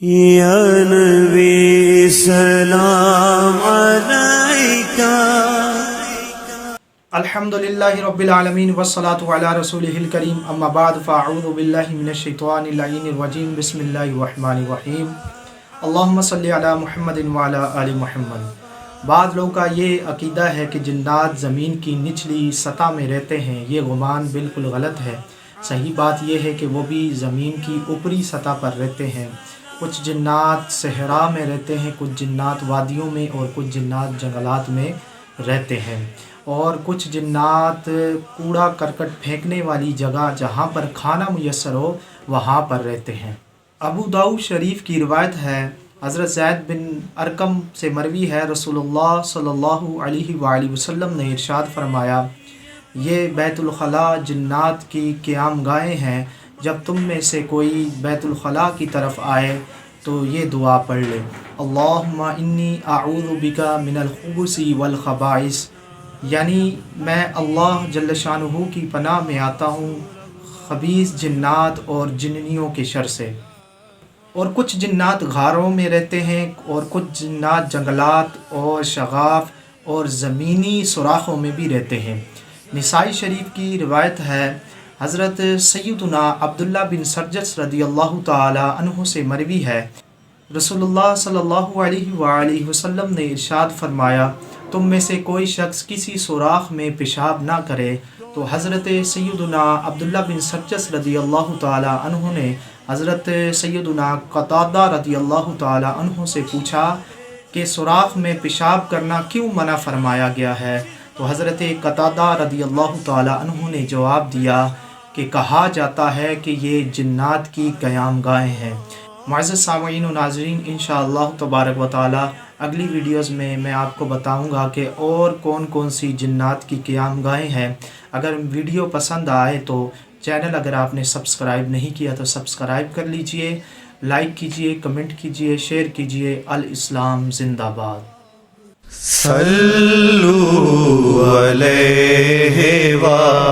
یا نبی سلام علیکہ۔ الحمدللہ رب العالمین والصلاة علی رسولہ الکریم، اما بعد فاعوذ باللہ من الشیطان اللعین الرجیم، بسم اللہ الرحمن الرحیم، اللہم صلی علی محمد وعلی آل محمد۔ بعض لوگوں کا یہ عقیدہ ہے کہ جنات زمین کی نچلی سطح میں رہتے ہیں، یہ گمان بالکل غلط ہے۔ صحیح بات یہ ہے کہ وہ بھی زمین کی اوپری سطح پر رہتے ہیں۔ کچھ جنات صحرا میں رہتے ہیں، کچھ جنات وادیوں میں اور کچھ جنات جنگلات میں رہتے ہیں، اور کچھ جنات کوڑا کرکٹ پھینکنے والی جگہ جہاں پر کھانا میسر ہو وہاں پر رہتے ہیں۔ ابو داؤد شریف کی روایت ہے، حضرت زید بن ارقم سے مروی ہے، رسول اللہ صلی اللہ علیہ وآلہ وسلم نے ارشاد فرمایا، یہ بیت الخلاء جنات کی قیام گاہیں ہیں، جب تم میں سے کوئی بیت الخلاء کی طرف آئے تو یہ دعا پڑھ لے، اللہم انی اعوذ بک من الخبث والخبائث، یعنی میں اللہ جل شانہ کی پناہ میں آتا ہوں خبیث جنات اور جننیوں کے شر سے۔ اور کچھ جنات غاروں میں رہتے ہیں اور کچھ جنات جنگلات اور شغاف اور زمینی سوراخوں میں بھی رہتے ہیں۔ نسائی شریف کی روایت ہے، حضرت سیدنا عبداللہ بن سرجس رضی اللہ تعالی عنہ سے مروی ہے، رسول اللہ صلی اللہ علیہ وآلہ وسلم نے ارشاد فرمایا، تم میں سے کوئی شخص کسی سوراخ میں پیشاب نہ کرے، تو حضرت سیدنا عبداللہ بن سرجس رضی اللہ تعالی عنہ نے حضرت سیدنا قتادہ رضی اللہ تعالی عنہ سے پوچھا کہ سوراخ میں پیشاب کرنا کیوں منع فرمایا گیا ہے؟ تو حضرت قتادہ رضی اللہ تعالی عنہ نے جواب دیا کہ کہا جاتا ہے کہ یہ جنات کی قیام گاہیں ہیں۔ معزز سامعین و ناظرین، انشاءاللہ تبارک و تعالی اگلی ویڈیوز میں میں آپ کو بتاؤں گا کہ اور کون کون سی جنات کی قیام گاہیں ہیں۔ اگر ویڈیو پسند آئے تو چینل اگر آپ نے سبسکرائب نہیں کیا تو سبسکرائب کر لیجئے، لائک کیجئے، کمنٹ کیجئے، شیئر کیجئے۔ الاسلام زندہ باد۔ صلو علیہ وآلہ